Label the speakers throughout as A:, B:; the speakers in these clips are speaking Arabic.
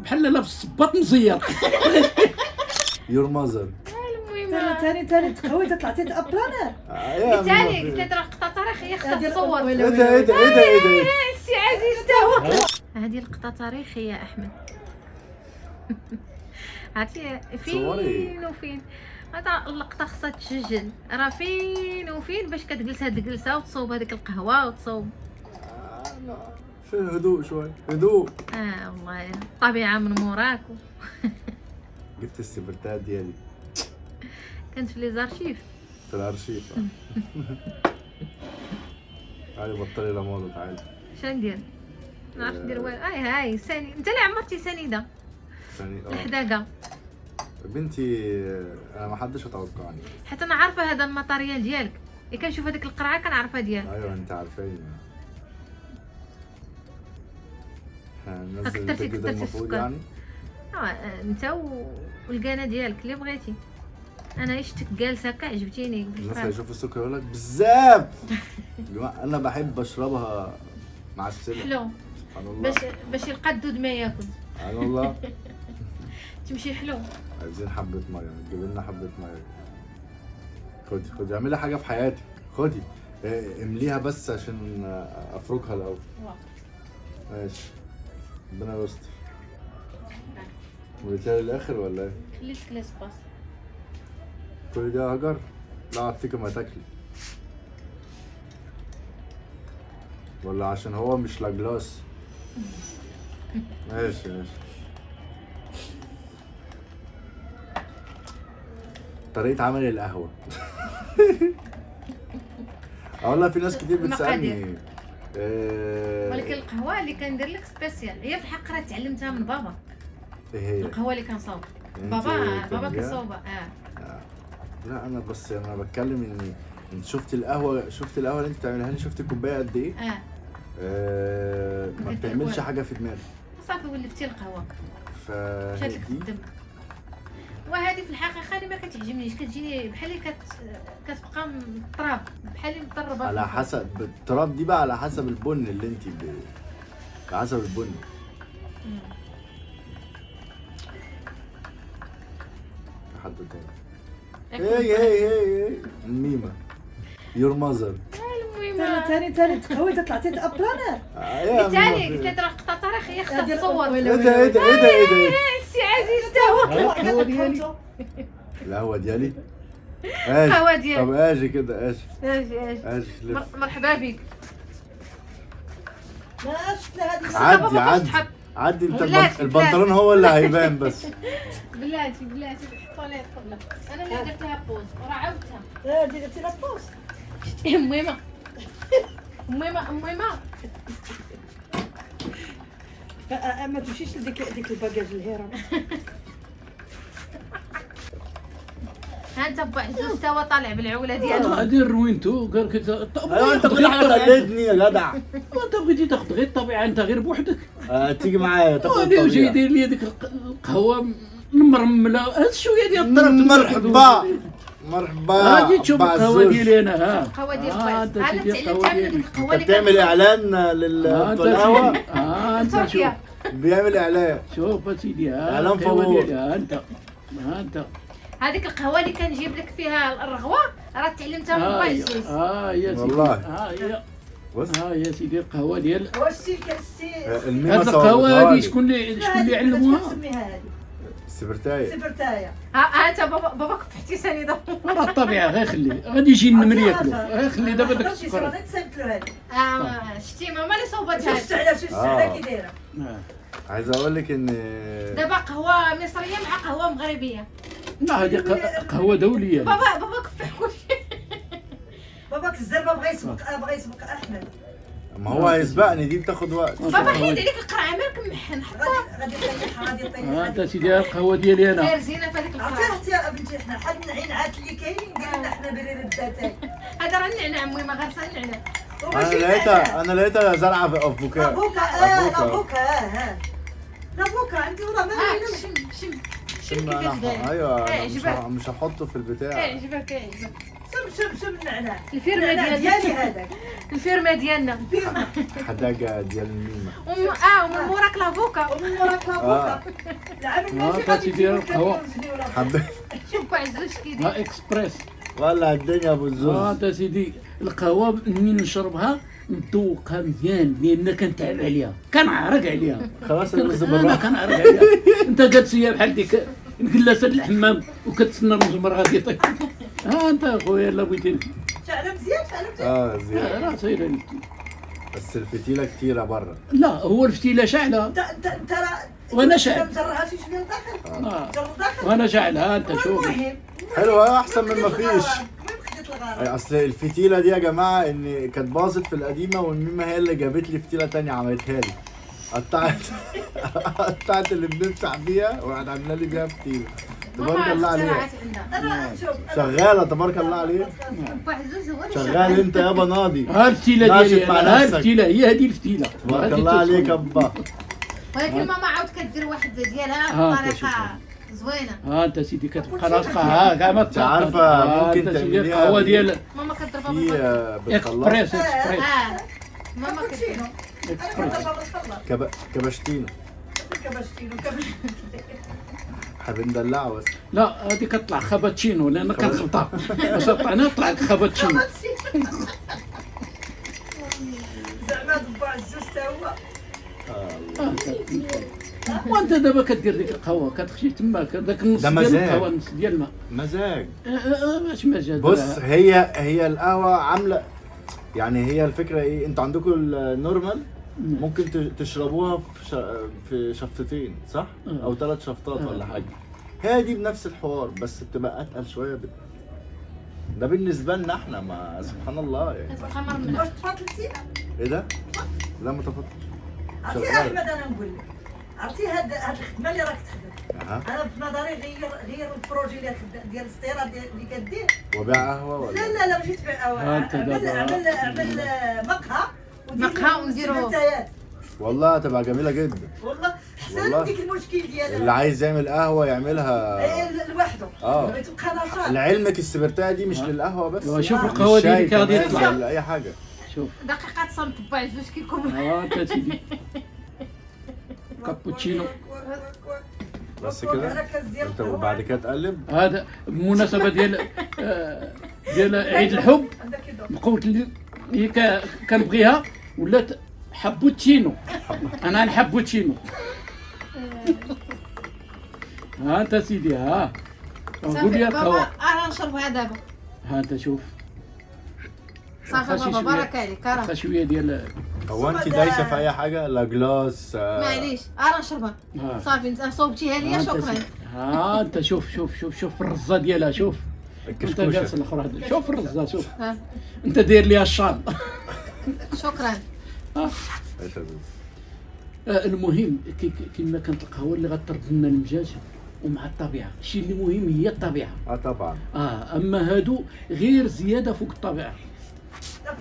A: بحال لابس الصباط مزير.
B: يور مازر.
C: المهم تاني تقوي طلعتي تابلانا.
D: تاني قلت لك راه لقطه تاريخيه خصها تصور.
B: ايه ده
D: السي عزيز تا هو. هذه لقطه تاريخيه يا احمد. عرفتي فين وفين هذا اللقطه خصها تسجل، راه فين وفين باش كتجلس هاد الجلسه وتصوب هذيك القهوه وتصوب.
B: في الهدوء شوي هدوء.
D: والله الطبيعه من موراك.
B: جبت السبرتات ديالي
D: كنت في لي زارشيف
B: في الارشيف. تعالي بطلي لموضة تعالي.
D: شنو ندير؟ ما نعرفش ندير والو. هاي ساني انت اللي عمرتي سنيده الحداقه
B: بنتي. انا ما حدش اتوقعني
D: حتى انا عارفه هذا الماتريال ديالك، كنشوف هذيك القرعه كنعرفها ديالك.
B: ايوه انت عارفاني.
D: كترتي
B: نزل كده المفروض
D: السكر.
B: يعني.
D: انت والقناه ديالك اللي بغيتي. انا شفتك جالسه هكا عجبتيني.
B: الناس هيشوفوا السكر يقول لك بزاف. جماعه انا بحب اشربها مع السلة.
D: حلو
B: سبحان الله.
D: باش يلقى الدود ما ياكل.
B: سبحان الله.
D: تمشي حلو.
B: عايزين حبة مية، تجيب لنا حبة مية. خدي اعملي حاجة في حياتك، خدي امليها بس عشان افركها الأول. ماشي. ربنا يستر. موليتها للآخر ولا ايه؟
D: خليك لاسباس.
B: كل ده هجر؟ لا عطيك ما تاكلي. ولا عشان هو مش لاجلاس؟ ماشي. طريقة عمل القهوة. والله في ناس كتير بتسألني.
D: ولكن القهوة اللي كندير لك سبيسيال هي في الحق راه تعلمتها من بابا.
B: ايه هي؟
D: القهوة اللي كنصاوب. بابا كيصاوبها.
B: لا انا بس انا بتكلم اني انت شفت القهوة اللي انت بتعملها لي، شفت الكوباية قد ايه؟ ما بتعملش حاجة في دماغي.
D: صافي ولفتي القهوة.
B: فهي
D: مشات لك في
B: دي.
D: الدم. وهذه في الحقيقه هذه ما كتعجبنيش، كتجيني بحال اللي كتبقى مطراب، بحال اللي مطربه.
B: على حسب التراب دي بقى، على حسب البن اللي انت على حسب البن. حد تاني. هي الميمة يور مازر.
D: المهم
C: تاني تقوي طلعتي تابلانا.
D: تاني قلت لك راه لقطه تاريخيه خصها تصور.
B: ايه ده
D: السي عزيز تا هو.
A: القهوه ديالي.
B: القهوة ديالي.
D: القهوة ديالي.
B: طب اجي كده
D: اجي
B: لف.
D: مرحبا بك.
C: ما شفت هذه.
B: عدي انت.
D: بلاتي.
B: البنطلون هو اللي هيبان بس.
D: بلاتي حطوا لي قبله. انا اللي درت لها بوز وراه عاودتها.
C: درتي لا بوز.
D: المهمه
C: ما تمشيش لديك الباكاج الهيرة.
D: ها انت با عزوز تا هو طالع بالعوله ديالو.
A: غادي روينتو قال لك
B: ايوه انت كل حاجة تقلدني يا جدع.
A: انت بغيتي تاخذ غير الطبيعه، انت غير بوحدك.
B: تيجي معايا تاخد
A: غادي وجهي
B: الطبيعة.
A: يدير لي هذيك القهوه مرمله، هاد شويه ديال الطراب.
B: مرحبا.
A: غادي تشوف القهوه ديالي انا.
D: القهوه ديال
A: انت
D: انا
A: سيدي
D: تعلمت
A: القهوه
D: من
A: ديالي.
D: القهوه
B: انت بتعمل اعلان للقهوة.
A: انت شوف
D: تركيا.
B: بيعمل اعلان.
A: شوف سيدي.
B: إعلان
A: القهوة
B: فوق.
A: ديالي. انت
D: هذيك القهوه اللي كنجيب لك فيها الرغوه راه تعلمتها من با عزوز.
A: يا سيدي.
B: والله. بص.
A: يا سيدي القهوه ديال
C: واش سي
B: الميمة
A: هاد القهوه
B: صورتها
A: هادي
B: لي.
A: شكون اللي علموها؟
C: تسميها هذه
B: السبرتاية.
C: سبرتايه.
D: انت بابا كفتي سنيده.
A: راه الطبيعه غير خليه، غادي يجي النمر ياكلو، غير خليه دابا داك السكر.
C: انا تسمت له هذه.
D: شتي ماما اللي صوبتها.
C: شفت على كي دايره.
B: عايز اقول لك ان
D: دابا قهوه مصريه مع قهوه مغربيه.
A: لا هذه قهوه دوليه.
D: بابا كفح كلشي.
C: باباك الزربه بغى يسبق احمد.
B: ما هو هيسبقني، دي بتاخد وقت.
D: بابا حيد عليك القرعه مالك محن حطها.
C: غادي يطيحها
A: انت سيدي القهوه ديالي انا.
D: داير زينه في هذيك القرعه.
C: عرفتي يا بنتي حنا حد العنعات اللي كاينين ندير لنا حنا برير الداتاي.
D: هذا راه النعناع امي ما غير النعناع.
B: انا لقيتها زرعه في افوكا.
C: لابوكا عندي والله ما
D: شم كيفاش داير.
B: ايوه
D: يعجبك.
B: مش هحطه في البتاع.
D: يعجبك.
C: شم النعناع.
D: الفيرما
C: النعناع
D: ديالنا.
C: ديالي هذاك.
D: الفيرما ديالنا.
C: الفيرما.
B: حداقه ديال الميمه.
D: ومن موراك لافوكا.
C: ومن وراك لابوكا. العام الماضي غادي
A: ديال
C: تجيب
A: القهوة.
B: حبيت
D: شوف عزوز كيدير.
A: ها اكسبريس.
B: والله الدنيا ابو الزوز.
A: انت سيدي القهوه منين نشربها نذوقها مزيان لان كنتعب عليها كنعرق عليها.
B: خلاص الرز
A: انا
B: بالراحه.
A: كنعرق عليها. انت جالس هي بحال ديك مجلسه الحمام وكتسنى المجمر غادي يطيح. ها انت اخويا لا بغيتي
C: شعله مزيان شعله مزيان.
B: زين.
A: راه سايره.
B: بس الفتيله كتيره برا.
A: لا هو الفتيله شاعله
C: انت راه
A: وانا شاعل.
C: مجرها شي شويه لداخل.
A: آه.
C: جر لداخل.
A: وانا شاعله انت شوف.
C: المهم
B: حلوه احسن من ما فيش.
C: المهم خديت الغرض.
B: اصل الفتيله دي يا جماعه ان كانت باظت في القديمه والميمه هي اللي جابت لي فتيله تانية عملتها لي. قطعت اللي بنمسح بيها وراحت عامله لي بيها فتيله. تبارك الله عليها.
C: انا شوف
B: شغاله تبارك الله عليها.
D: وعزوز هو اللي
B: شغال انت يابا ناضي.
A: ها الفتيله
B: ناشط
A: ديالي
B: مع
A: ها
B: نفسك.
A: الفتيله هي هذه الفتيله.
B: تبارك
A: هذه
B: الله عليك
A: تدخل.
B: ابا.
D: ولكن ماما عاود كدير واحد ديالها
A: ها،
D: بطريقه زوينه.
A: ها انت سيدي كتبقى راسقه ها كاع ما
B: انت عارفة ممكن
A: انت سيدي
B: تعمليها
A: القهوه ديال
D: ماما كضربها
B: في
D: بالخلاط.
B: بالخلاط
A: اكسبريس اكسبريس.
D: ماما
C: كابتشينو.
D: كتدير.
C: انا كنت بخلص.
B: كبشتينو.
C: كابتشينو
B: حاب ندلعه بس.
A: لا هذه كتطلع خابتشينو لان كنخلطها باش طلعنا طلعت خابتشينو.
C: زعما ضبع عزوز تا هو.
A: وانت دابا كدير ديك القهوه كتخشي تما داك النص
B: ده
A: ديال
B: مزاج.
A: القهوه النص ديال الماء.
B: مزاج.
A: باش ما جا
B: بص هي القهوه عامله يعني هي الفكره ايه انتوا عندكم النورمال ممكن تشربوها في شفطتين صح؟ او 3 شفطات ولا حاجه. هي دي بنفس الحوار بس بتبقى اتقل شويه ده بالنسبه لنا احنا ما سبحان الله يعني.
D: كتخمر منها.
C: واش تفضل سينا؟
B: ايه ده؟ لا ما تفضلش.
C: عرفتي
B: شغال.
C: احمد انا نقول لك عرفتي هاد الخدمه اللي راك تخدم
B: اها
C: انا في نظري غير البروجي اللي ديال الاستيراد اللي كدير
B: وبيع قهوه ولا؟
C: لا ماشي تبيع قهوه
A: أنت دابا.
C: اعمل مقهى
D: مقهى ونديرو.
B: والله تبقى جميله جدا.
C: والله احسن
B: والله.
C: من ديك المشكل ديالها
B: اللي عايز يعمل قهوه يعملها.
C: لوحده
B: اه.
C: تبقى نشاط
B: لعلمك السبرتايه دي مش للقهوه بس.
A: لو شوف
B: مش
A: القهوه
B: شاي
A: ديالك غادي
B: كمان
A: يطلع.
B: ولا اي حاجه.
A: شوف
D: دقيقه صمت با عزوز كيكون.
A: انت سيدي كابوتشينو.
B: بس كده انت وبعد كده تقلب.
A: هذا بمناسبه ديال ديال عيد الحب قلت لي هي كنبغيها ولات حبوتشينو. انا نحبوتشينو. ها انت سيدي ها قول لي
D: بابا
A: القهوه.
D: انا نشربها دابا.
A: ها انت شوف
D: صافي
A: خشي
D: بابا
A: شوية.
D: بارك عليك راه.
A: خا شويه ديال
B: هو انت دايسه في اي حاجه لا جلاس
D: معليش انا نشربها.
A: ها.
D: صافي انت صوبتيها ليا شكرا.
A: ها انت شوف الرزه ديالها شوف. انت جالس
B: الكشكوشه.
A: الاخر هذا شوف الرزه شوف
D: ها
A: انت داير ليها الشال.
D: شكرا.
B: ايش هذا؟
A: المهم كما كانت القهوه اللي غترد لنا المزاج ومع الطبيعه الشيء اللي مهم هي الطبيعه.
B: طبعا.
A: اما هادو غير زياده فوق الطبيعه.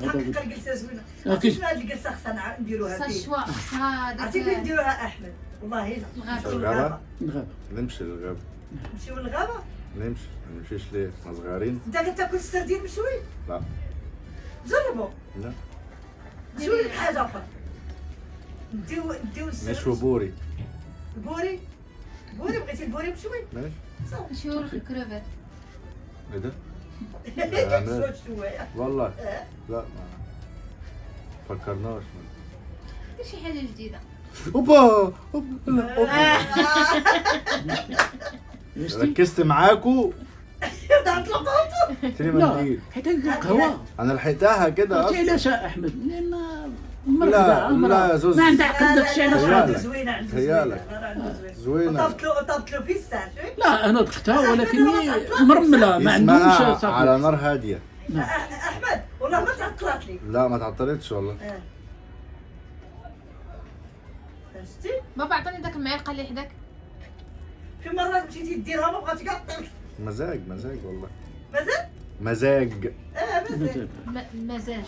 C: تحقق الجلسه زوينه
A: أكيد.
C: عرفتي شنو هاد الجلسه خصنا نديروها
D: خصها
C: فيه
D: الشوا خصها
C: عرفتي فين
D: ديك
C: نديروها احمد والله هنا
D: الغابة.
C: نمشيو
B: الغابة؟
A: الغابه
B: نمشي للغابه.
C: نمشيو للغابه
B: نمشي ما نمشيش ليه؟ احنا صغيرين؟
C: انت كتاكل السردين مشوي
B: لا
C: جربوا
B: لا
C: نشوي لك حاجه اخرى نديو
B: نشوي بوري.
C: بوري بغيتي البوري مشوي
B: ماشي.
C: صافي
D: نشوي لك الكروفيت.
B: ايه ده؟
C: شويه شويه
B: والله لا ما فكرناش.
D: دير شي حاجه جديده.
B: اوبا
A: عرفتي؟
B: ركزت معاكو.
C: ضعت لقوطو
B: تري
A: لا
B: منديل.
A: حيت القهوه
B: انا لحقتها كده
A: قلت
B: اصلا.
A: علاش يا احمد لان
B: لا، زوز.
A: ما عندها عقل داكشي علاش
B: هيالك.
C: زوينه عنده
B: هيالك.
C: زوينه
B: زوينه.
C: طابت له بيستاش
A: لا انا دقتها ولكني مرمله ما عندهمش
B: اسمها
A: صافي.
B: على نار هاديه.
C: احمد والله ما تعطلت لي
B: لا ما تعطلتش والله.
C: شفتي
D: بابا عطيني داك المعلقه اللي حداك.
C: في مره مشيتي ديرها ما بغاتش كاع
B: مزاج والله.
C: مازال
B: مزاج.
C: مازال
D: مزاج.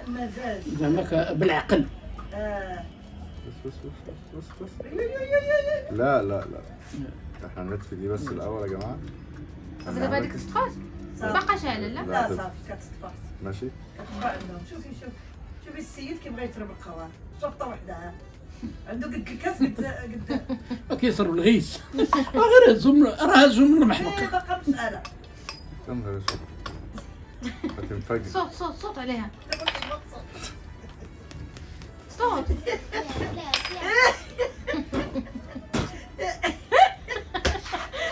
C: مازال
A: زعما بالعقل.
B: بس لا احنا نطفي دي بس الاول يا جماعه.
D: قصدك دابا هذيك السطخات. باقا شاعله لا؟
C: لا صافي كتطفى.
B: ماشي.
C: كتطفى عندهم. شوفي السيد كيبغي يشرب القهوه شفطه وحده عنده قد الكاس قد
A: كيصرف الغيس غير هزهم المحمق.
C: باقا مساله.
B: يا نهار اسود. هتنفجر.
D: صوت عليها صوت.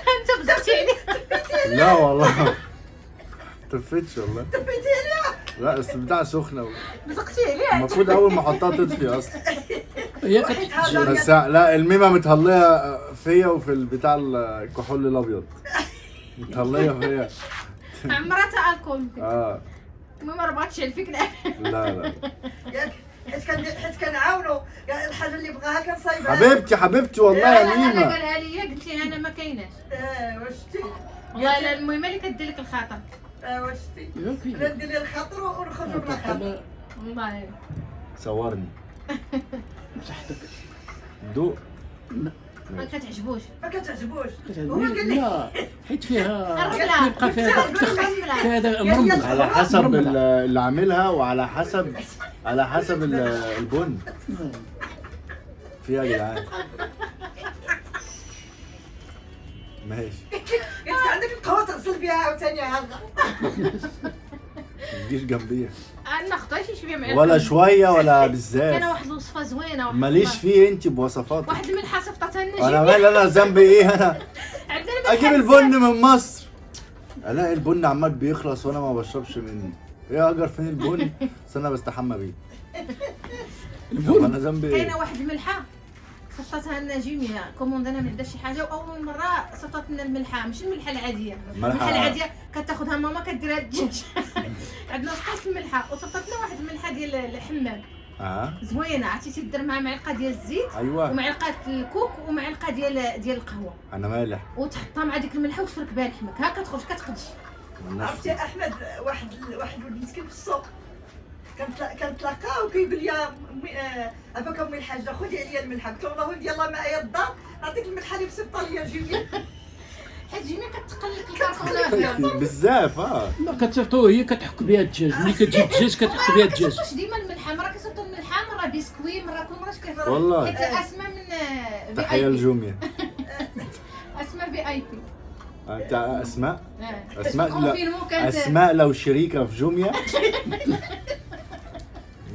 D: انت بزرتي عليه.
B: لا والله طفيتش والله.
C: طفيتي عليها.
B: لا بس بتاع سخنه
D: بزقتي عليه.
B: المفروض اول ما احطها تطفي اصلا.
A: هي
B: بس لا الميمه متهليه فيا وفي البتاع الكحول الابيض متهليه فيا.
D: عمرتها الكول. المهم ما بغاتش فيك.
B: لا
C: ياك حيت كنعاونوا الحاجه اللي بغاها كنصايبها.
B: حبيبتي والله يا
D: انا
B: ميمه.
D: قالها لي قلت لي انا ما كايناش.
C: واش شتي
D: والله لا المهمه اللي كدير لك الخاطر.
C: واش شتي لا ندير لي الخاطر ونخرجوا بلا خاطر.
D: والله
B: صورني
A: بصحتك.
B: دوق.
D: ما كتعجبوش.
C: ما كتعجبوش. هو قال لي
A: لا حيت فيها
D: الرملة.
A: يبقى فيها
D: الرملة.
A: هذا مرمل
B: على حسب اللي عاملها وعلى حسب البن فيها يا جدعان. ماشي.
C: قلت عندك القهوه تغسل بها عاوتاني هذا.
B: تجيش جنبيها
D: انا خطيتش شويه معاك
B: ولا شويه ولا
D: كان
B: بزاف.
D: واحد الوصفه زوينه واحد
B: ماليش فيه انت بوصفاتك.
D: واحد الملحه صفطتها لنا.
B: انا مالي انا ذنبي ايه انا؟
D: عندنا
B: اجيب البن من مصر الاقي البن عمال بيخلص وانا ما بشربش منه. ايه اجر فين البن؟ بس انا بستحمى بيه. طب انا ذنبي ايه؟
D: كاينه واحد الملحه صفطتها لنا جيميا كوموندنا من عندها شي حاجه واول مره صفطت لنا الملحه ماشي الملحه العاديه. الملحه العاديه كتاخذها ماما كديرها للدجاج. عندنا صفطت الملحه وصفطت لنا واحد الملحه ديال الحمام زوينه عرفتي تدير مع معلقه ديال الزيت.
B: ايوه
D: ومعلقه الكوك ومعلقه ديال القهوه
B: انا مالح
D: وتحطها مع ديك الملحه وتفرك بها لحمك ها كتخرج كتقدش.
C: عرفتي احمد واحد ولد مسكين في السوق كنتلاقاه وكيقول لي اباك امي الحاجه خذي عليا الملحه. قلت له والله ولدي يلاه معايا الدار نعطيك الملحه اللي مسبطه ليا جيمي.
D: حيت جيمي كتقلق الكركونه
B: بزاف.
A: ما كتصيفطو هي كتحك بها الدجاج. ملي كتجيب الدجاج كتحك بها الدجاج.
D: كتصيفطوش ديما الملحه مره كيصيفطوا الملحه مره بسكوي مره كل مره كيصيفطوا.
B: والله.
D: حيت اسماء من
B: تحيه لجوميا.
D: اسماء VIP.
B: انت اسماء
D: اسماء
B: لا اسماء لو شريكه في جوميا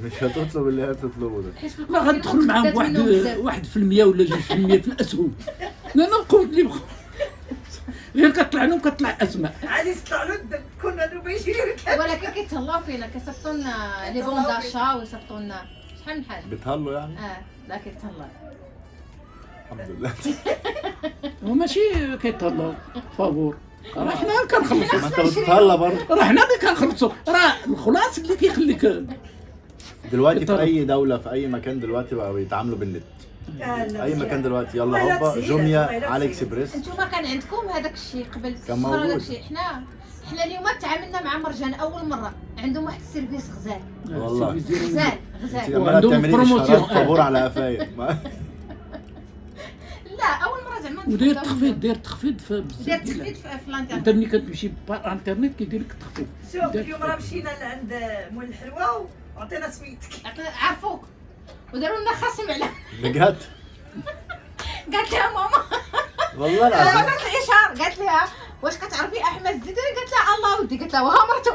B: مش هتطلب اللي هي بتطلبه ده.
A: لا غندخل معاهم بواحد 1% ولا 2% في الاسهم. انا نقول اللي بخو غير كطلع لهم كطلع اسماء
C: عادي تطلع له الدم كنا نبيشي.
D: ولكن كيتهلاو فينا كيصيفطوا لنا لي بون داشا ويصيفطوا لنا شحال من حاجه.
B: بتهلوا يعني؟
D: لا كيتهلاو.
B: الحمد لله.
A: وماشي كيتهلاو فابور. راه حنا كنخلصوا.
B: ما انت بتتهلا برضه.
A: راه حنا اللي كنخلصوا. راه الخلاص اللي كيخليك
B: دلوقتي في اي دوله في اي مكان دلوقتي بقى بيتعاملوا بالنت. اي مكان دلوقتي يلا هوبا جوميا على اكسبريس.
D: انتوما كان عندكم هذاك الشيء قبل
B: كان موجود.
D: هذاك الشيء حنا اليوم تعاملنا مع مرجان اول مره عندهم واحد السيرفيس غزال.
B: والله
D: غزال
B: انت عماله تعملي اشارات طابور على قفايا.
D: لا اول مره زعما
A: وداير تخفيض داير تخفيض في
D: داير تخفيض في الانترنت.
A: انت ملي كتمشي بالانترنت كيدير لك التخفيض.
C: شوف اليوم راه مشينا لعند مول الحلوه وعطينا سميتك.
D: عرفوك وداروا لنا خصم على
B: بجد؟
D: قالت لها ماما
B: والله العظيم
D: قالت لي اشهار قالت لها واش كتعرفي احمد الزيدري؟ قالت لها الله ودي قالت لها وها مرتو.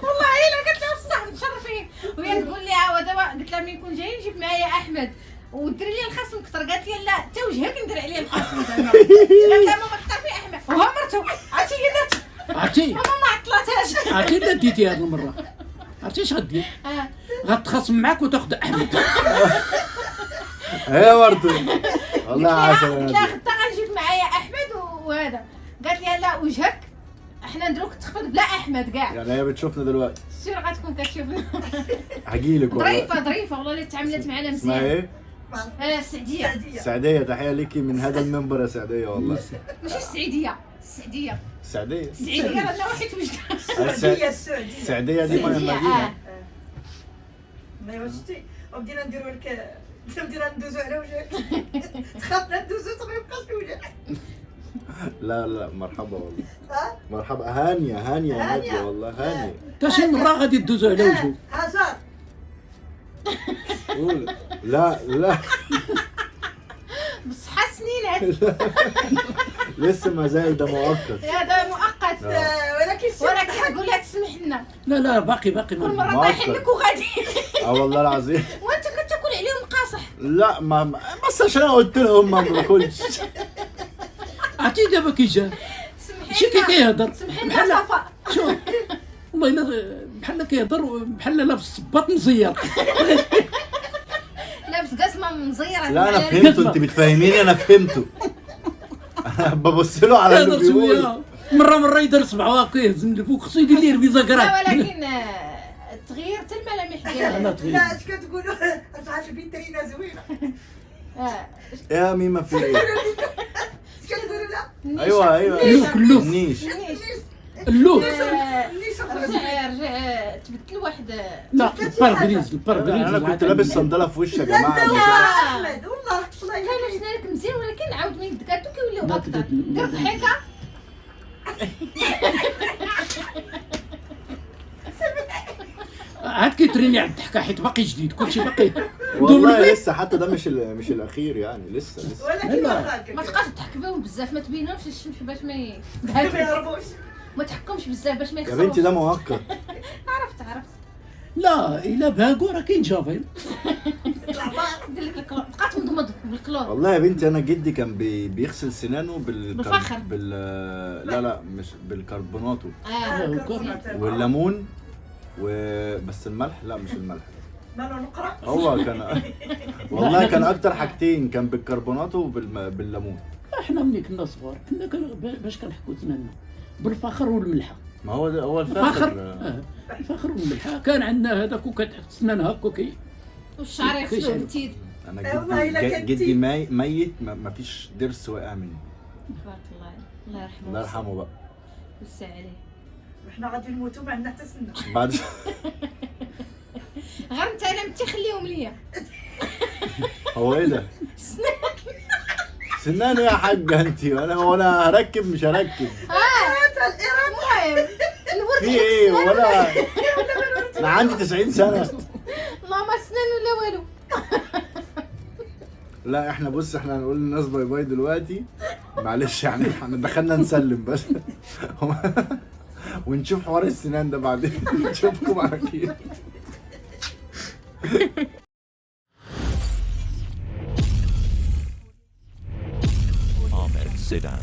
D: والله الا قالت لها بصح متشرفين وهي تقول لها ودابا قلت لها ملي يكون جاي نجيب معايا احمد وديري لي الخصم كثر. قالت لي لا حتى وجهك ندير عليه الخصم زعما. قالت لها ماما تعرفي احمد وها مرتو عرفتي هي دارت
A: عرفتي
D: ماما ما عطلاتهاش.
A: عرفتي لا ديتي هذه المره عرفتي اش غدير؟ غتخاصم معاك وتاخذ احمد.
B: هي برضه والله عسل.
D: قلت لها غدا غنجيب معايا احمد وهذا. قالت لي لا وجهك احنا نديروك تخفض بلا احمد كاع.
B: يعني هي بتشوفنا دلوقتي.
D: سير غتكون كتشوفنا.
B: هجيلك والله.
D: ظريفه والله اللي تعاملت معنا
B: اسمها
D: مزيان.
B: ايه؟
D: السعديه.
B: سعدية. تحية ليكي من هذا المنبر يا سعدية والله.
D: ماشي السعيديه السعديه.
B: السعدية
D: رانا واحد وجدها.
B: السعدية دي من المدينة.
C: ما واش شتي وبدينا نديرو لك بدينا ندوزو على وجهك. تخافنا ندوزو ما يبقاش وجهك.
B: لا لا لا مرحبا والله.
C: ها
B: مرحبا هانيه يا
C: هانية.
B: ناديه والله هانيه.
A: تا شي مرة غادي تدوزو على وجهو.
C: هاجر
B: قول لا لا
D: بصحة سنين هاد
B: لسه ما زال ده مؤقت.
D: هذا مؤقت. ولكن نقول لها تسمح لنا
A: لا لا باقي
D: كل
A: ما
D: مرة
B: مؤقت.
D: طايحين لك وغادي
B: اه والله العظيم.
D: وانت كتاكل عليهم قاصح.
B: لا بس عشان انا قلت لهم ما باكلش.
A: عرفتي دابا كي جا شي كي كيهضر
D: سمحي لنا صفاء.
A: شوف والله الا بحال كيهضر بحال لابس صباط مزير.
D: لابس قسمة مزيرة.
B: لا انا فهمته انت بتفهميني انا فهمته. انا ببص له على اللي
A: كيهضر
B: بيقول.
A: شويه مرة يدير صبعو هكا يهز من الفوق خصو يدير ليه ربيزه
D: لا
A: كراك.
D: ولكن تغيير الملامح
A: انا
D: ديالها.
A: تغير.
C: لا اش كتقولوا رجعت البنتينه زوينه.
B: يا ميمه في ايه؟
C: اش كتقولوا لا
B: ايوه ايوه
A: اللوك اللوك
B: النيش.
A: اللوك.
D: رجع تبدل واحد.
A: لا الباربريز
B: انا كنت لابس صندله في وشي يا
C: لا
B: جماعه.
C: انت
B: مش-
C: احمد والله الله
D: كانوا
C: يهديك.
D: سنانك مزيان ولكن عاود من دكاتو كيوليو
A: لا،
D: اكثر.
A: تدد-
D: دير ضحكه.
A: عاد كيتريني على الضحكه حيت باقي جديد كلشي باقي.
B: والله لسه حتى ده مش الاخير يعني لسه.
C: ولكن
A: لا.
C: واخا
D: ما تبقاش تضحك بهم بزاف ما تبينهمش الشمس باش ما
C: ما يهربوش.
D: ما تحكمش بزاف باش ما
B: يا
D: يخسروش.
B: بنتي ده مؤقت.
D: عرفت
A: لا الا باكو راه كاين جافيل.
C: طلع بار.
D: دير لك الكلور بقى تمضمض بالكلور.
B: والله يا بنتي انا جدي كان بيغسل سنانه
D: بالفخر.
B: لا مش بالكربوناتو
D: مزيان.
B: والليمون بس الملح لا مش الملح.
C: مالو نقرا.
B: هو كان والله كان اكتر حاجتين كان بالكربوناتو بالليمون.
A: احنا ملي كنا صغار باش كنحكوا سناننا بالفخر والملحه.
B: ما هو ده هو
A: الفخر
B: الفخر.
A: الفخر والملحه كان عندنا هذاك وكتحط سنان هكا كي.
D: والشعر يغسلوه بالتيد.
B: انا
C: والله إلا
B: جدي
C: كنتي.
B: جدي ميت ما فيش ضرس واقع مني.
D: تبارك الله. الله يرحمه.
B: الله يرحمه بقى.
D: ويوسع عليه.
C: وحنا غادي نموتوا ما عندنا حتى سنه.
B: بعد
D: غير انت انا متي خليهم ليا.
B: هو ايه ده؟ سنان يا حاجه انت وانا هركب مش هركب.
D: المهم الورد
B: في ايه ولا انا عندي 90 سنه.
D: ماما سنان ولا والو.
B: لا احنا بص احنا هنقول للناس باي باي دلوقتي معلش يعني احنا دخلنا نسلم بس. ونشوف حوار السنان ده بعدين. نشوفكم على خير.
E: Ahmed Sedan.